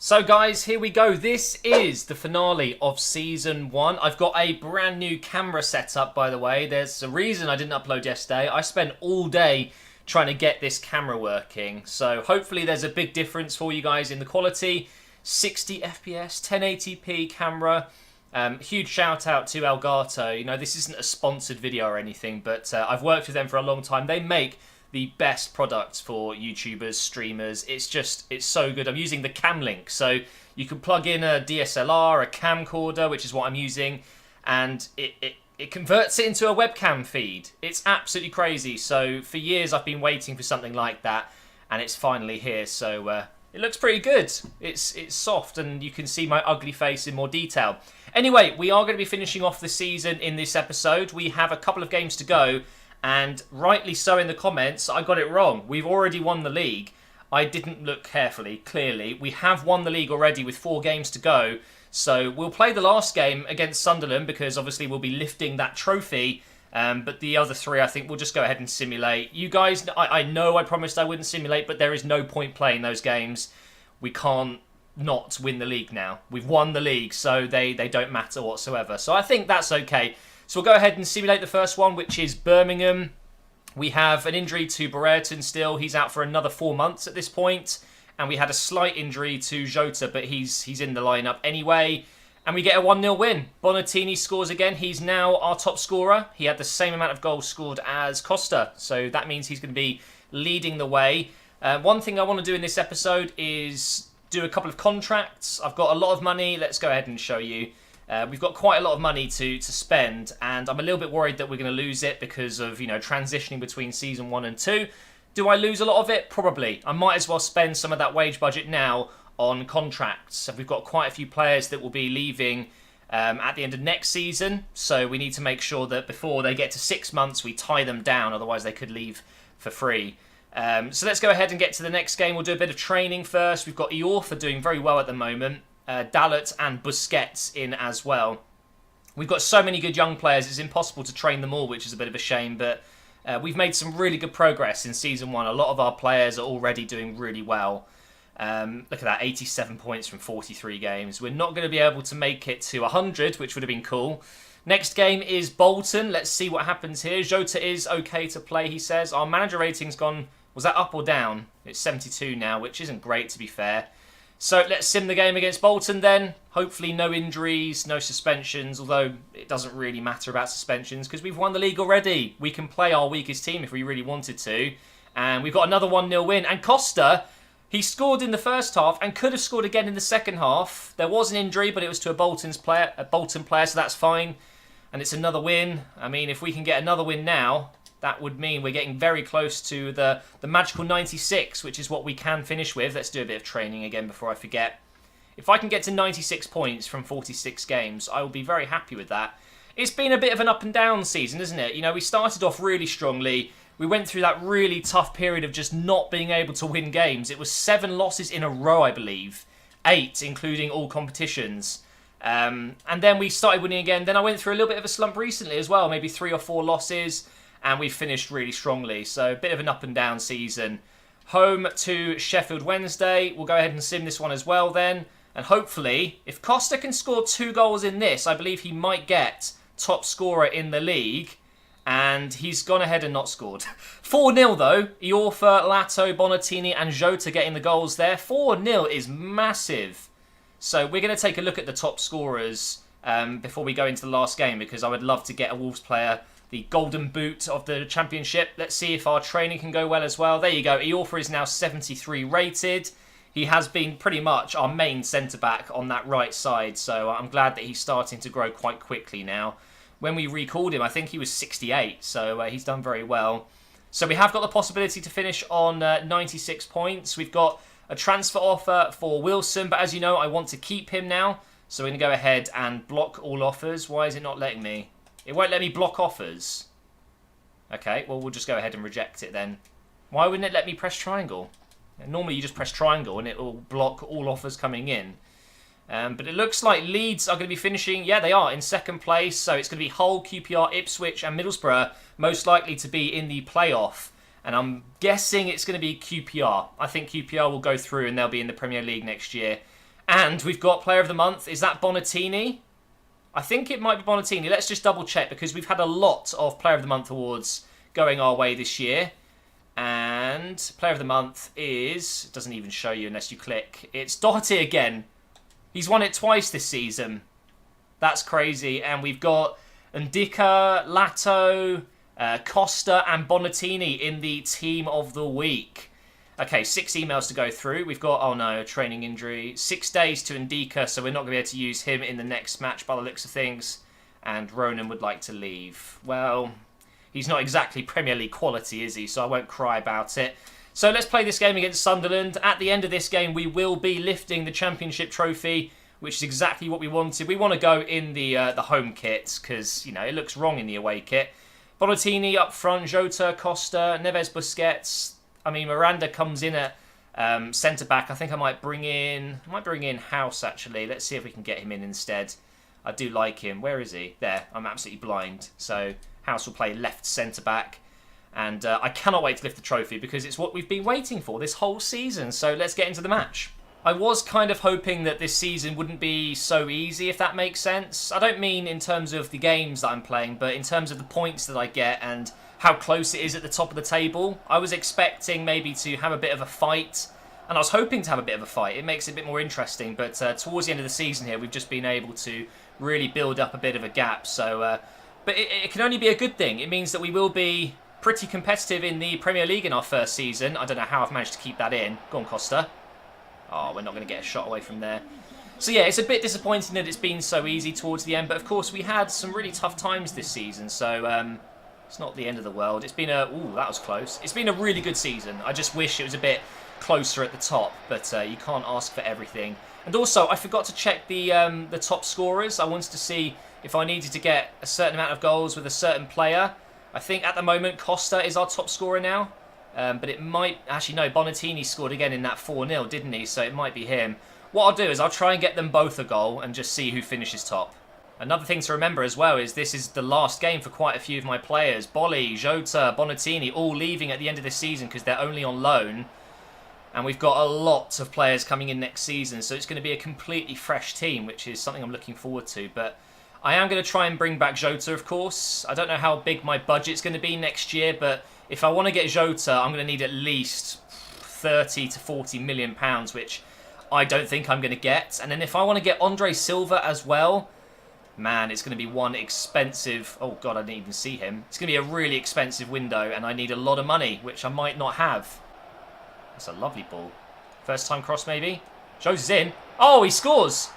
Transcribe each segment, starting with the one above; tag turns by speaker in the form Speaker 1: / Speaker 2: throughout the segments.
Speaker 1: So guys, here we go. This is the finale of Season 1. I've got a brand new camera setup, by the way. There's a reason I didn't upload yesterday. I spent all day trying to get this camera working. So hopefully there's a big difference for you guys in the quality. 60 FPS, 1080p camera. Huge shout out to Elgato. You know, this isn't a sponsored video or anything, but I've worked with them for a long time. They make the best products for YouTubers, streamers. It's so good. I'm using the Cam Link, so you can plug in a DSLR, a camcorder, which is what I'm using, and it converts it into a webcam feed. It's absolutely crazy. So for years I've been waiting for something like that, and it's finally here. So it looks pretty good. It's soft, and you can see my ugly face in more detail. Anyway, we are going to be finishing off the season in this episode. We have a couple of games to go. And rightly so in the comments, I got it wrong. We've already won the league. I didn't look carefully, clearly. We have won the league already with 4 games to go. So we'll play the last game against Sunderland because obviously we'll be lifting that trophy. But the other 3, I think we'll just go ahead and simulate. You guys, I know I promised I wouldn't simulate, but there is no point playing those games. We can't not win the league now. We've won the league, so they don't matter whatsoever. So I think that's okay. So we'll go ahead and simulate the first one, which is Birmingham. We have an injury to Brereton still. He's out for another 4 months at this point. And we had a slight injury to Jota, but he's in the lineup anyway. And we get a 1-0 win. Bonatini scores again. He's now our top scorer. He had the same amount of goals scored as Costa. So that means he's going to be leading the way. One thing I want to do in this episode is do a couple of contracts. I've got a lot of money. Let's go ahead and show you. We've got quite a lot of money to spend, and I'm a little bit worried that we're going to lose it because of, you know, transitioning between Season 1 and 2. Do I lose a lot of it? Probably. I might as well spend some of that wage budget now on contracts. We've got quite a few players that will be leaving at the end of next season, so we need to make sure that before they get to 6 months, we tie them down, otherwise they could leave for free. So let's go ahead and get to the next game. We'll do a bit of training first. We've got Iorfa doing very well at the moment. Dalot and Busquets in as well. We've got so many good young players, it's impossible to train them all, which is a bit of a shame, but we've made some really good progress in Season 1. A lot of our players are already doing really well. Look at that, 87 points from 43 games. We're not going to be able to make it to 100, which would have been cool. Next game is Bolton. Let's see what happens here. Jota is okay to play, he says. Our manager rating's gone, was that up or down? It's 72 now, which isn't great, to be fair. So let's sim the game against Bolton then. Hopefully no injuries, no suspensions, although it doesn't really matter about suspensions because we've won the league already. We can play our weakest team if we really wanted to. And we've got another 1-0 win. And Costa, he scored in the first half and could have scored again in the second half. There was an injury, but it was to a Bolton player, so that's fine. And it's another win. I mean, if we can get another win now, that would mean we're getting very close to the magical 96, which is what we can finish with. Let's do a bit of training again before I forget. If I can get to 96 points from 46 games, I will be very happy with that. It's been a bit of an up and down season, isn't it? You know, we started off really strongly. We went through that really tough period of just not being able to win games. It was 7 losses in a row, I believe. 8, including all competitions. And then we started winning again. Then I went through a little bit of a slump recently as well, maybe 3 or 4 losses. And we finished really strongly. So a bit of an up and down season. Home to Sheffield Wednesday. We'll go ahead and sim this one as well then. And hopefully, if Costa can score 2 goals in this, I believe he might get top scorer in the league. And he's gone ahead and not scored. 4-0 though. Iorfa, Lato, Bonatini and Jota getting the goals there. 4-0 is massive. So we're going to take a look at the top scorers before we go into the last game. Because I would love to get a Wolves player the golden boot of the championship. Let's see if our training can go well as well. There you go. Iorfa is now 73 rated. He has been pretty much our main centre-back on that right side. So I'm glad that he's starting to grow quite quickly now. When we recalled him, I think he was 68. So he's done very well. So we have got the possibility to finish on 96 points. We've got a transfer offer for Wilson. But as you know, I want to keep him now. So we're going to go ahead and block all offers. Why is it not letting me? It won't let me block offers. Okay, well, we'll just go ahead and reject it then. Why wouldn't it let me press triangle? Normally, you just press triangle and it will block all offers coming in. But it looks like Leeds are going to be finishing. Yeah, they are in second place. So it's going to be Hull, QPR, Ipswich and Middlesbrough most likely to be in the playoff. And I'm guessing it's going to be QPR. I think QPR will go through and they'll be in the Premier League next year. And we've got Player of the Month. Is that Bonatini? I think it might be Bonatini. Let's just double check because we've had a lot of Player of the Month awards going our way this year. And Player of the Month is... It doesn't even show you unless you click. It's Doherty again. He's won it twice this season. That's crazy. And we've got Ndika, Lato, Costa and Bonatini in the Team of the Week. Okay, 6 emails to go through. We've got, oh no, a training injury. 6 days to Ndika, so we're not going to be able to use him in the next match by the looks of things. And Ronan would like to leave. Well, he's not exactly Premier League quality, is he? So I won't cry about it. So let's play this game against Sunderland. At the end of this game, we will be lifting the Championship trophy, which is exactly what we wanted. We want to go in the home kit because, you know, it looks wrong in the away kit. Bonatini up front, Jota, Costa, Neves, Busquets. I mean, Miranda comes in at centre-back. I think I might bring in House, actually. Let's see if we can get him in instead. I do like him. Where is he? There. I'm absolutely blind. So House will play left centre-back. And I cannot wait to lift the trophy because it's what we've been waiting for this whole season. So let's get into the match. I was kind of hoping that this season wouldn't be so easy, if that makes sense. I don't mean in terms of the games that I'm playing, but in terms of the points that I get and how close it is at the top of the table. I was expecting maybe to have a bit of a fight, and I was hoping to have a bit of a fight. It makes it a bit more interesting, but towards the end of the season here, we've just been able to really build up a bit of a gap. So, but it can only be a good thing. It means that we will be pretty competitive in the Premier League in our first season. I don't know how I've managed to keep that in. Go on, Costa. Oh, we're not going to get a shot away from there. So yeah, it's a bit disappointing that it's been so easy towards the end, but of course we had some really tough times this season, so it's not the end of the world. It's been a... Ooh, that was close. It's been a really good season. I just wish it was a bit closer at the top, but you can't ask for everything. And also, I forgot to check the top scorers. I wanted to see if I needed to get a certain amount of goals with a certain player. I think at the moment Costa is our top scorer now. But it might... Actually, no, Bonatini scored again in that 4-0, didn't he? So it might be him. What I'll do is I'll try and get them both a goal and just see who finishes top. Another thing to remember as well is this is the last game for quite a few of my players. Bolly, Jota, Bonatini, all leaving at the end of this season because they're only on loan. And we've got a lot of players coming in next season, so it's going to be a completely fresh team, which is something I'm looking forward to. But I am going to try and bring back Jota, of course. I don't know how big my budget's going to be next year, but if I want to get Jota, I'm going to need at least 30 to 40 million pounds, which I don't think I'm going to get. And then if I want to get Andre Silva as well, man, it's going to be one expensive... Oh, God, I didn't even see him. It's going to be a really expensive window, and I need a lot of money, which I might not have. That's a lovely ball. First time cross, maybe. Jota's in. Oh, he scores!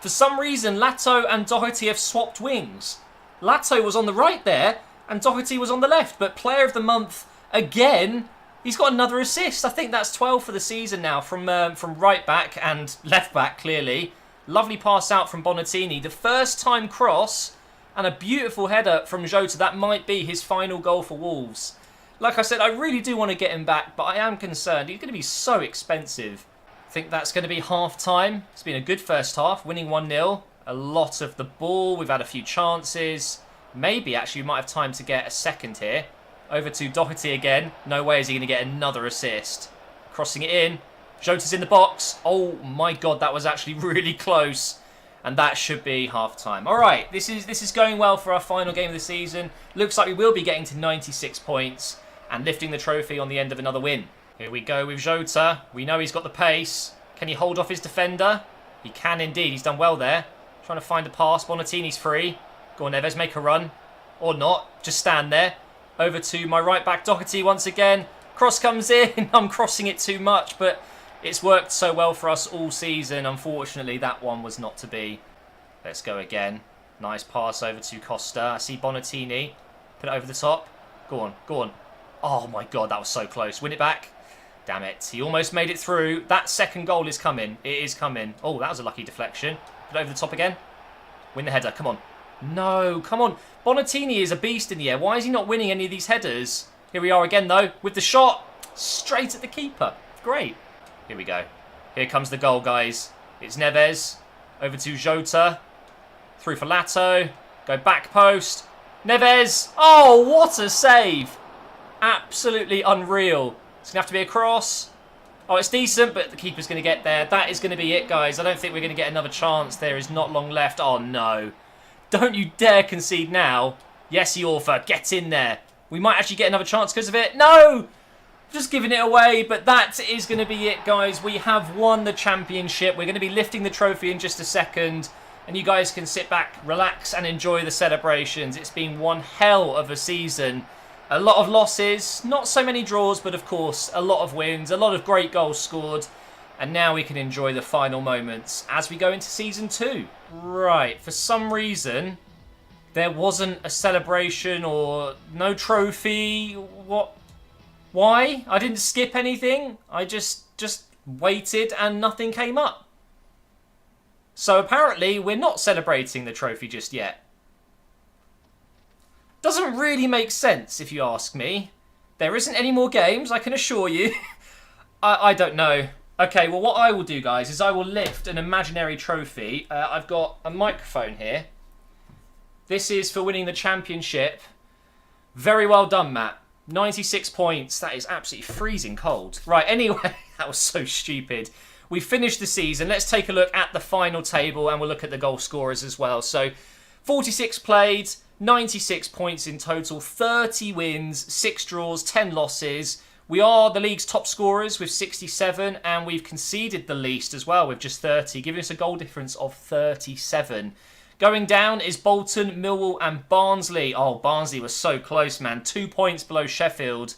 Speaker 1: For some reason, Lato and Doherty have swapped wings. Lato was on the right there, and Doherty was on the left. But Player of the Month, again, he's got another assist. I think that's 12 for the season now from right back and left back, clearly. Lovely pass out from Bonatini. The first time cross and a beautiful header from Jota. That might be his final goal for Wolves. Like I said, I really do want to get him back, but I am concerned. He's going to be so expensive. I think that's going to be half-time. It's been a good first half, winning 1-0. A lot of the ball. We've had a few chances. Maybe, actually, we might have time to get a second here. Over to Doherty again. No way is he going to get another assist. Crossing it in. Jota's in the box. Oh, my God, that was actually really close. And that should be half-time. All right, this is going well for our final game of the season. Looks like we will be getting to 96 points and lifting the trophy on the end of another win. Here we go with Jota. We know he's got the pace. Can he hold off his defender? He can indeed. He's done well there. Trying to find a pass. Bonatini's free. Go on, Neves, make a run. Or not. Just stand there. Over to my right back, Doherty once again. Cross comes in. I'm crossing it too much, but it's worked so well for us all season. Unfortunately, that one was not to be. Let's go again. Nice pass over to Costa. I see Bonatini. Put it over the top. Go on, go on. Oh my God, that was so close. Win it back. Damn it. He almost made it through. That second goal is coming. It is coming. Oh, that was a lucky deflection. Put it over the top again. Win the header. Come on. No, come on. Bonatini is a beast in the air. Why is he not winning any of these headers? Here we are again, though, with the shot. Straight at the keeper. Great. Here we go. Here comes the goal, guys. It's Neves. Over to Jota. Through for Lato. Go back post. Neves. Oh, what a save. Absolutely unreal. It's going to have to be a cross. Oh, it's decent, but the keeper's going to get there. That is going to be it, guys. I don't think we're going to get another chance. There is not long left. Oh, no. Don't you dare concede now. Yes, Yorfa, get in there. We might actually get another chance because of it. No! Just giving it away, but that is going to be it, guys. We have won the championship. We're going to be lifting the trophy in just a second, and you guys can sit back, relax, and enjoy the celebrations. It's been one hell of a season. A lot of losses, not so many draws, but of course, a lot of wins, a lot of great goals scored. And now we can enjoy the final moments as we go into Season 2. Right, for some reason, there wasn't a celebration or no trophy. What? Why? I didn't skip anything. I just waited and nothing came up. So apparently, we're not celebrating the trophy just yet. Doesn't really make sense, if you ask me. There isn't any more games, I can assure you. I don't know. Okay, well, what I will do, guys, is I will lift an imaginary trophy. I've got a microphone here. This is for winning the championship. Very well done, Matt. 96 points. That is absolutely freezing cold. Right, anyway, that was so stupid. We finished the season. Let's take a look at the final table, and we'll look at the goal scorers as well. So, 46 played, 96 points in total, 30 wins, 6 draws, 10 losses. We are the league's top scorers with 67, and we've conceded the least as well with just 30, giving us a goal difference of 37. Going down is Bolton, Millwall and Barnsley. Oh, Barnsley was so close, man. 2 points below Sheffield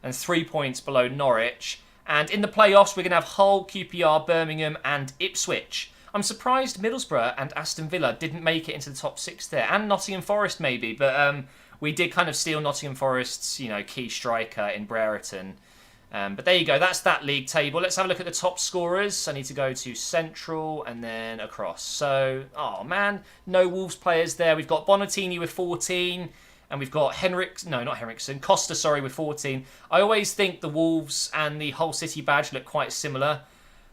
Speaker 1: and 3 points below Norwich. And in the playoffs, we're going to have Hull, QPR, Birmingham and Ipswich. I'm surprised Middlesbrough and Aston Villa didn't make it into the top 6 there. And Nottingham Forest maybe, but we did kind of steal Nottingham Forest's, key striker in Brereton. But there you go, that's that league table. Let's have a look at the top scorers. I need to go to Central and then across. So, oh man, no Wolves players there. We've got Bonatini with 14. And we've got Costa, with 14. I always think the Wolves and the Hull City badge look quite similar.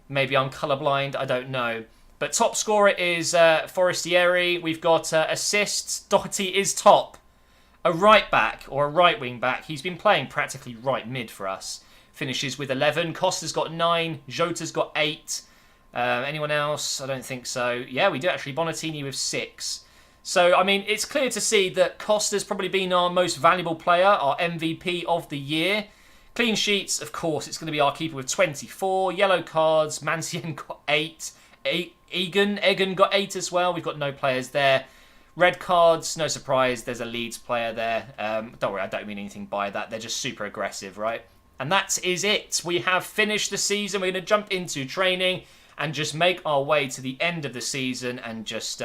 Speaker 1: Maybe I'm colourblind, I don't know. But top scorer is Forestieri. We've got assists. Doherty is top. A right back or a right wing back. He's been playing practically right mid for us. Finishes with 11. Costa's got 9. Jota's got 8. Anyone else? I don't think so. Yeah, we do actually. Bonatini with 6. So, I mean, it's clear to see that Costa's probably been our most valuable player, our MVP of the year. Clean sheets, of course, it's going to be our keeper with 24. Yellow cards, Mancien got 8. Egan got 8 as well. We've got no players there. Red cards, no surprise, there's a Leeds player there. Don't worry, I don't mean anything by that. They're just super aggressive, right? And that is it. We have finished the season. We're going to jump into training and just make our way to the end of the season and just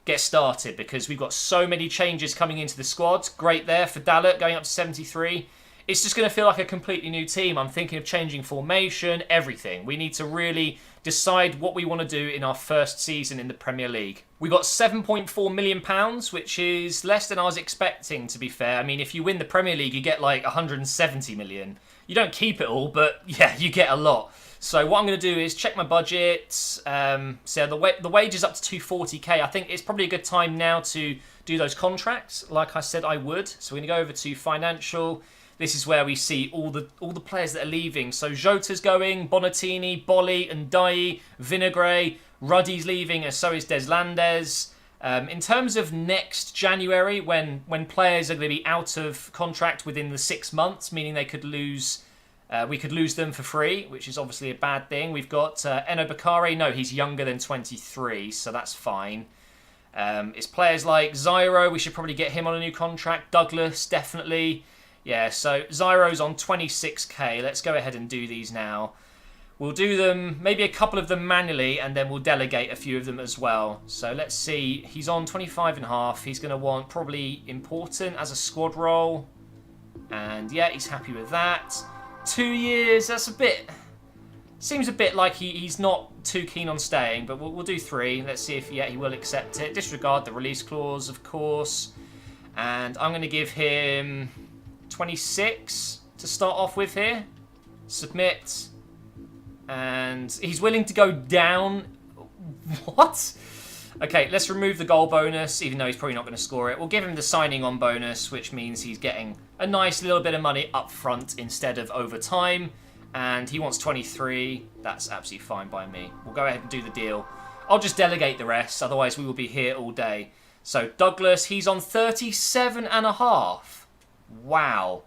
Speaker 1: get started because we've got so many changes coming into the squad. Great there for Dallet going up to 73. It's just going to feel like a completely new team. I'm thinking of changing formation, everything. We need to really decide what we want to do in our first season in the Premier League. We got £7.4 million, which is less than I was expecting, to be fair. I mean, if you win the Premier League, you get like 170 million. You don't keep it all, but yeah, you get a lot. So what I'm going to do is check my budget. So the wage is up to 240k. I think it's probably a good time now to do those contracts, like I said I would. So we're going to go over to financial. This is where we see all the players that are leaving. So Jota's going, Bonatini, Bolly, and Ndiaye, Vinagre, Ruddy's leaving, and so is Deslandes. In terms of next January, when players are going to be out of contract within the 6 months, meaning they could lose, we could lose them for free, which is obviously a bad thing. We've got Eno Bakare. No, he's younger than 23, so that's fine. It's players like Zyro. We should probably get him on a new contract. Douglas, definitely. Yeah, so Zyro's on 26k. Let's go ahead and do these now. We'll do them, maybe a couple of them manually, and then we'll delegate a few of them as well. So let's see. He's on 25.5. He's going to want probably important as a squad role. And yeah, he's happy with that. 2 years, that's a bit... Seems a bit like he's not too keen on staying, but we'll do 3. Let's see if he will accept it. Disregard the release clause, of course. And I'm going to give him 26 to start off with here. Submit. And he's willing to go down. What? Okay, let's remove the goal bonus, even though he's probably not going to score it. We'll give him the signing on bonus, which means he's getting a nice little bit of money up front instead of over time. And he wants 23. That's absolutely fine by me. We'll go ahead and do the deal. I'll just delegate the rest, otherwise we will be here all day. So Douglas, he's on 37.5. Wow.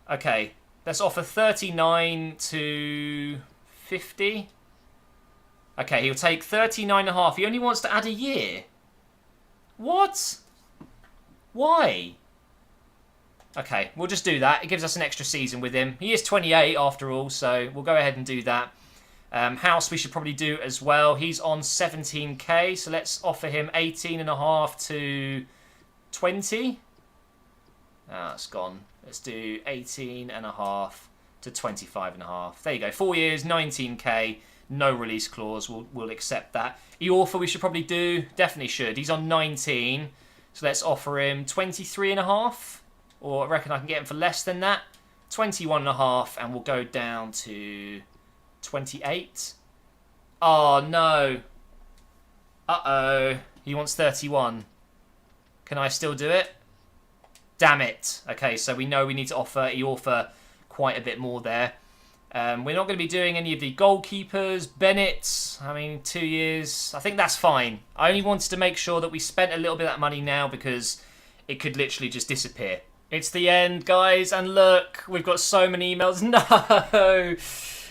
Speaker 1: Okay, let's offer 39 to 50. Okay, he'll take 39.5. He only wants to add a year. What? Why? Okay, we'll just do that. It gives us an extra season with him. He is 28 after all, so we'll go ahead and do that. House we should probably do as well. He's on 17k, so let's offer him 18.5 to 20. Ah, it's gone. Let's do 18.5 to 25.5. There you go. 4 years, 19k. No release clause. We'll accept that. Eorfa we should probably do. Definitely should. He's on 19, so let's offer him 23.5. Or I reckon I can get him for less than that. 21.5, and we'll go down to 28. Oh, no. Uh-oh. He wants 31. Can I still do it? Damn it. Okay, so we know we need to offer Eorfa quite a bit more there. We're not going to be doing any of the goalkeepers. Bennett, I mean, 2 years. I think that's fine. I only wanted to make sure that we spent a little bit of that money now because it could literally just disappear. It's the end, guys, and look, we've got so many emails. No!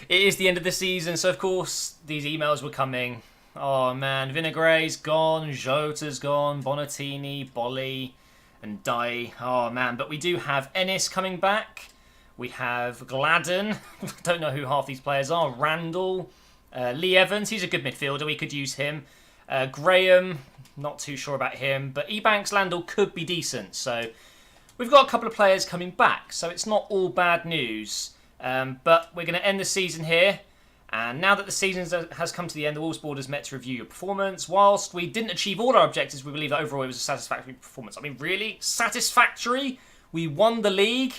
Speaker 1: It is the end of the season, so of course these emails were coming. Oh man, Vinagre's gone, Jota's gone, Bonatini, Bolly, and Dai. Oh man, but we do have Ennis coming back. We have Gladden. Don't know who half these players are. Randall. Lee Evans, he's a good midfielder. We could use him. Graham, not too sure about him. But Ebanks Landell could be decent. So we've got a couple of players coming back. So it's not all bad news. But we're going to end the season here. And now that the season has come to the end, the Wolves board is met to review your performance. Whilst we didn't achieve all our objectives, we believe that overall it was a satisfactory performance. I mean, really? Satisfactory? We won the league?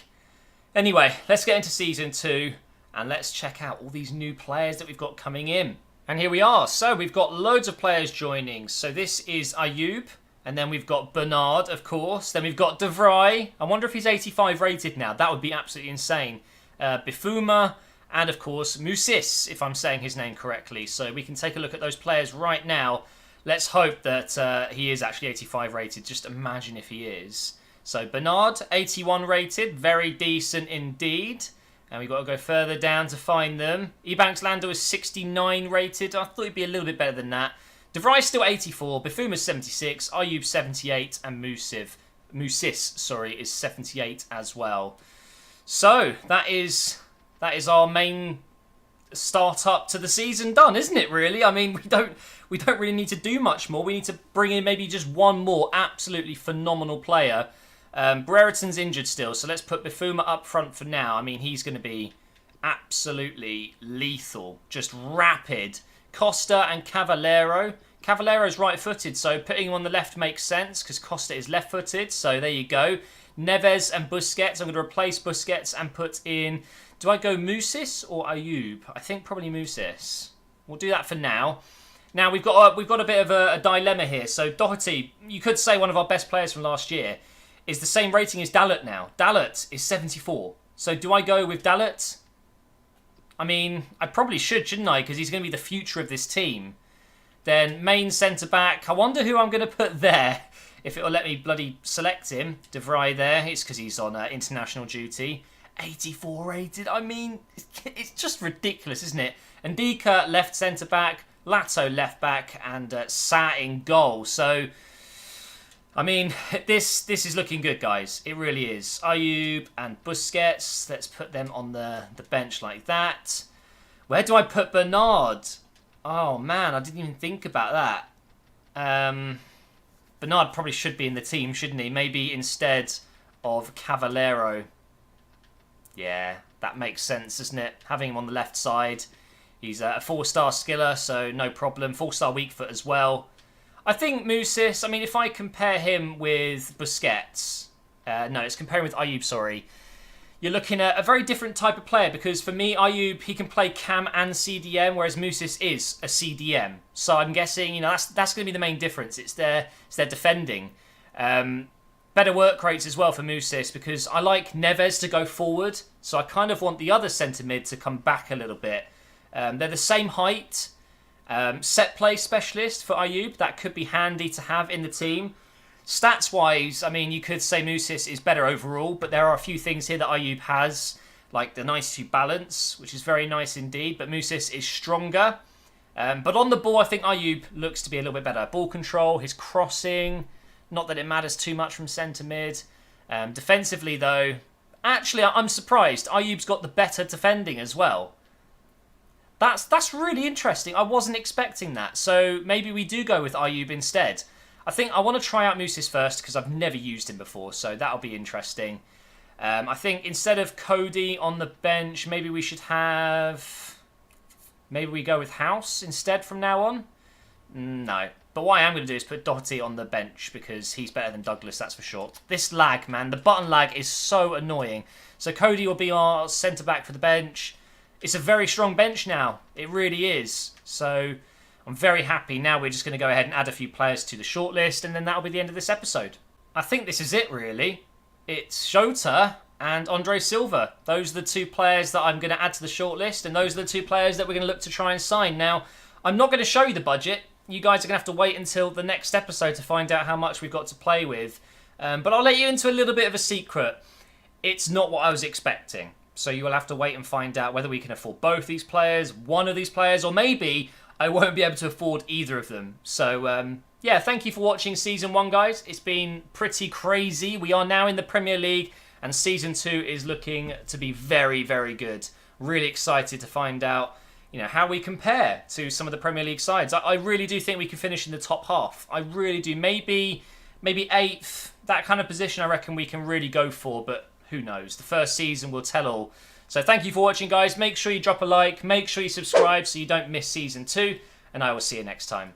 Speaker 1: Anyway, let's get into Season 2 and let's check out all these new players that we've got coming in. And here we are. So we've got loads of players joining. So this is Ayoub, and then we've got Bernard, of course. Then we've got De Vrij. I wonder if he's 85 rated now. That would be absolutely insane. Bifuma, and of course Musis, if I'm saying his name correctly. So we can take a look at those players right now. Let's hope that he is actually 85 rated. Just imagine if he is. So Bernard, 81 rated, very decent indeed. And we've got to go further down to find them. Ebanks Landell is 69 rated. I thought he'd be a little bit better than that. De Vrij still 84, Bifuma's 76, Ayoub 78, and Musis, is 78 as well. So that is our main start up to the season done, isn't it? Really, I mean, we don't really need to do much more. We need to bring in maybe just one more absolutely phenomenal player. Brereton's injured still, so let's put Bifuma up front for now. I mean, he's going to be absolutely lethal, just rapid. Costa and Cavallero. Cavallero's right-footed, so putting him on the left makes sense because Costa is left-footed. So there you go. Neves and Busquets. I'm going to replace Busquets and put in... Do I go Musis or Ayoub? I think probably Musis. We'll do that for now. Now, we've got a bit of a dilemma here. So Doherty, you could say one of our best players from last year, is the same rating as Dalot now. Dalot is 74. So do I go with Dalot? I mean, I probably shouldn't I? Because he's going to be the future of this team. Then main centre-back. I wonder who I'm going to put there. If it'll let me bloody select him. De Vrij there. It's because he's on international duty. 84 rated. I mean, it's just ridiculous, isn't it? Ndika left centre-back. Lato left-back. And Sa in goal. So... I mean, this is looking good, guys. It really is. Ayoub and Busquets. Let's put them on the bench like that. Where do I put Bernard? Oh, man, I didn't even think about that. Bernard probably should be in the team, shouldn't he? Maybe instead of Cavallero. Yeah, that makes sense, doesn't it? Having him on the left side. He's a 4-star skiller, so no problem. 4-star weak foot as well. I think Musis, I mean, if I compare him with Busquets, no, it's comparing with Ayoub, sorry. You're looking at a very different type of player because for me, Ayoub, he can play cam and CDM, whereas Musis is a CDM. So I'm guessing, that's going to be the main difference. It's their defending. But Better work rates as well for Musis, because I like Neves to go forward, so I kind of want the other centre mid to come back a little bit. They're the same height. Set play specialist for Ayoub, that could be handy to have in the team. Stats wise, I mean, you could say Musis is better overall, but there are a few things here that Ayoub has, like the nicety balance, which is very nice indeed, but Musis is stronger. But on the ball, I think Ayoub looks to be a little bit better. Ball control, his crossing, not that it matters too much from centre mid. Defensively though, actually I'm surprised. Ayoub's got the better defending as well. That's really interesting. I wasn't expecting that. So maybe we do go with Ayoub instead. I think I want to try out Musis first because I've never used him before. So that'll be interesting. I think instead of Cody on the bench, maybe we should have... Maybe we go with House instead from now on? No. But what I am going to do is put Doherty on the bench because he's better than Douglas, that's for sure. This lag, man. The button lag is so annoying. So Cody will be our centre-back for the bench. It's a very strong bench now. It really is. So I'm very happy. Now we're just going to go ahead and add a few players to the shortlist, and then that'll be the end of this episode. I think this is it, really. It's Shota and Andre Silva. Those are the two players that I'm going to add to the shortlist, and those are the two players that we're going to look to try and sign. Now, I'm not going to show you the budget. You guys are going to have to wait until the next episode to find out how much we've got to play with. But I'll let you into a little bit of a secret. It's not what I was expecting. So you will have to wait and find out whether we can afford both these players, one of these players, or maybe I won't be able to afford either of them. So, yeah, thank you for watching Season 1, guys. It's been pretty crazy. We are now in the Premier League, and Season 2 is looking to be very, very good. Really excited to find out, you know, how we compare to some of the Premier League sides. I really do think we can finish in the top half. I really do. Maybe 8th, that kind of position I reckon we can really go for, but who knows? The first season will tell all. So thank you for watching, guys. Make sure you drop a like. Make sure you subscribe so you don't miss Season 2. And I will see you next time.